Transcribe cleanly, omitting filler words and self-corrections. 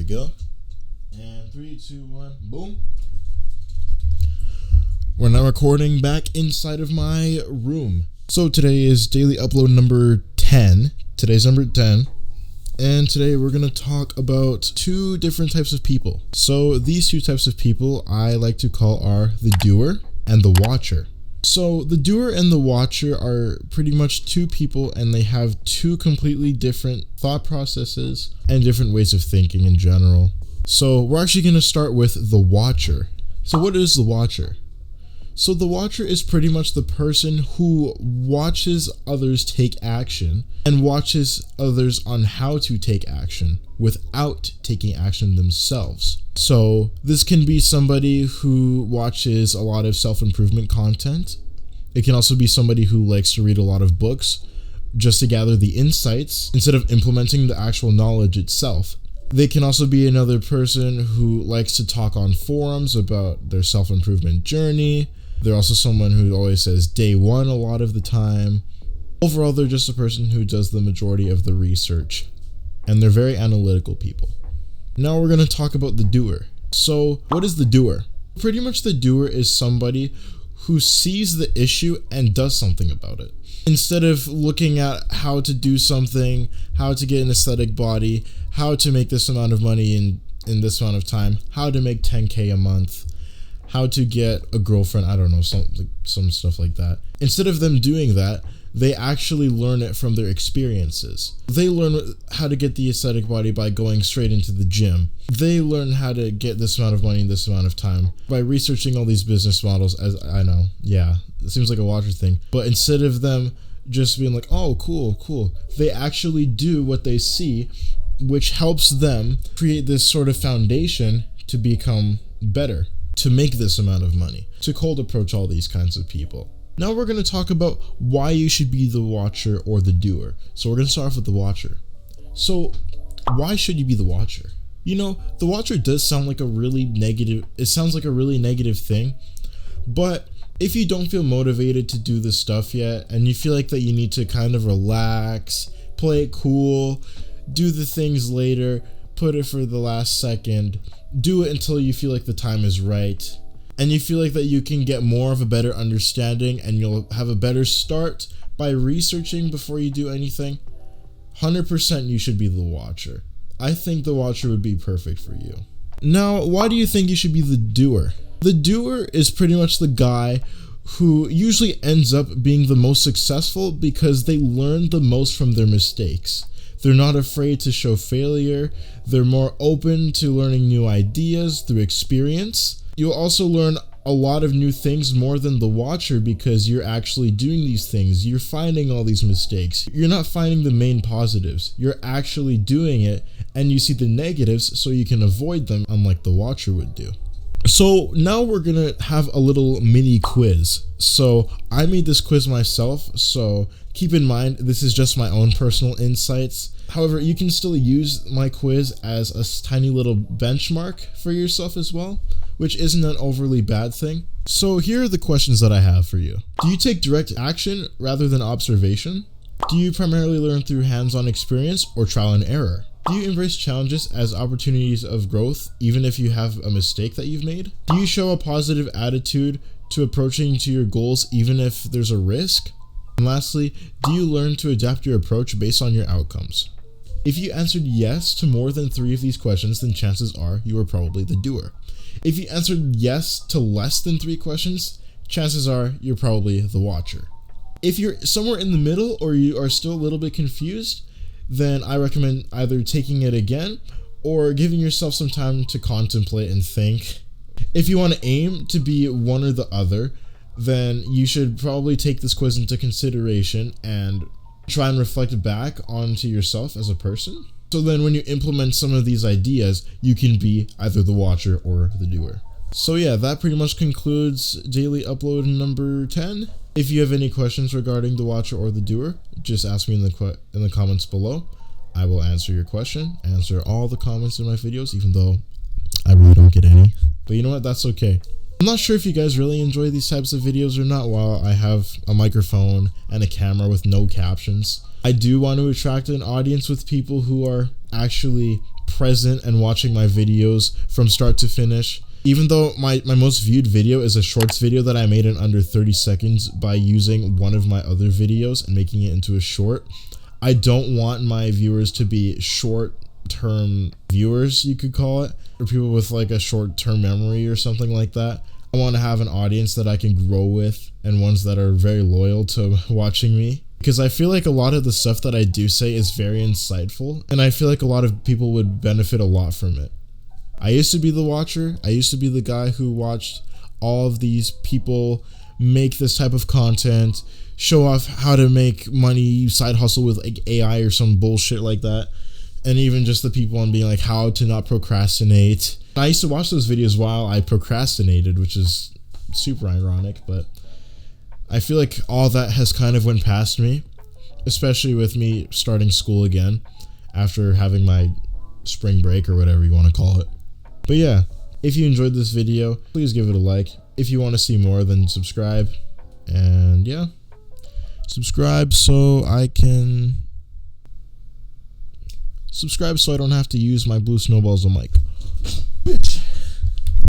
go. And 3, 2, 1, boom. We're now recording back inside of my room. So today is daily upload number 10. Today's number 10. And today we're going to talk about two different types of people. So these two types of people I like to call are the doer and the watcher. So the doer and the watcher are pretty much two people, and they have two completely different thought processes and different ways of thinking in general. So we're actually going to start with the watcher. So what is the watcher? So the watcher is pretty much the person who watches others take action and watches others on how to take action without taking action themselves. So this can be somebody who watches a lot of self-improvement content. It can also be somebody who likes to read a lot of books just to gather the insights instead of implementing the actual knowledge itself. They can also be another person who likes to talk on forums about their self-improvement journey. They're also someone who always says day one a lot of the time. Overall, they're just a person who does the majority of the research, and they're very analytical people. Now we're going to talk about the doer. So what is the doer? Pretty much the doer is somebody who sees the issue and does something about it. Instead of looking at how to do something, how to get an aesthetic body, how to make this amount of money in this amount of time, how to make 10K a month, how to get a girlfriend, I don't know, some stuff like that. Instead of them doing that, they actually learn it from their experiences. They learn how to get the aesthetic body by going straight into the gym. They learn how to get this amount of money in this amount of time by researching all these business models. As I know, yeah, it seems like a watcher thing. But instead of them just being like, oh, cool, they actually do what they see, which helps them create this sort of foundation to become better, to make this amount of money, to cold approach all these kinds of people. Now we're going to talk about why you should be the watcher or the doer. So we're going to start off with the watcher. So why should you be the watcher? You know, the watcher does sound like a really negative, it sounds like a really negative thing, but if you don't feel motivated to do this stuff yet, and you feel like that you need to kind of relax, play it cool, do the things later, put it for the last second, do it until you feel like the time is right, and you feel like that you can get more of a better understanding and you'll have a better start by researching before you do anything, 100% you should be the watcher. I think the watcher would be perfect for you. Now, why do you think you should be the doer? The doer is pretty much the guy who usually ends up being the most successful because they learn the most from their mistakes. They're not afraid to show failure. They're more open to learning new ideas through experience. You'll also learn a lot of new things more than the watcher because you're actually doing these things. You're finding all these mistakes. You're not finding the main positives. You're actually doing it, and you see the negatives so you can avoid them, unlike the watcher would do. So now we're gonna have a little mini quiz. So I made this quiz myself, so keep in mind this is just my own personal insights. However, you can still use my quiz as a tiny little benchmark for yourself as well, which isn't an overly bad thing. So here are the questions that I have for you. Do you take direct action rather than observation? Do you primarily learn through hands-on experience or trial and error? Do you embrace challenges as opportunities of growth, even if you have a mistake that you've made? Do you show a positive attitude to approaching to your goals, even if there's a risk? And lastly, do you learn to adapt your approach based on your outcomes? If you answered yes to more than 3 of these questions, then chances are you are probably the doer. If you answered yes to less than 3 questions, chances are you're probably the watcher. If you're somewhere in the middle or you are still a little bit confused, then I recommend either taking it again or giving yourself some time to contemplate and think. If you want to aim to be one or the other, then you should probably take this quiz into consideration and try and reflect back onto yourself as a person. So then when you implement some of these ideas, you can be either the watcher or the doer. So yeah, that pretty much concludes daily upload number 10. If you have any questions regarding the watcher or the doer, just ask me in the comments below. I will answer your question, answer all the comments in my videos, even though I really don't get any. But you know what, that's okay. I'm not sure if you guys really enjoy these types of videos or not while I have a microphone and a camera with no captions. I do want to attract an audience with people who are actually present and watching my videos from start to finish. Even though my most viewed video is a shorts video that I made in under 30 seconds by using one of my other videos and making it into a short, I don't want my viewers to be short-term viewers, you could call it, or people with like a short-term memory or something like that. I want to have an audience that I can grow with and ones that are very loyal to watching me. Because I feel like a lot of the stuff that I do say is very insightful, and I feel like a lot of people would benefit a lot from it. I used to be the watcher. I used to be the guy who watched all of these people make this type of content, show off how to make money, side hustle with like AI or some bullshit like that. And even just the people on being like how to not procrastinate. I used to watch those videos while I procrastinated, which is super ironic, but I feel like all that has kind of went past me, especially with me starting school again after having my spring break or whatever you want to call it. But yeah, if you enjoyed this video, please give it a like. If you want to see more, then subscribe. And yeah, subscribe so I don't have to use my blue snowballs on mic. Bitch.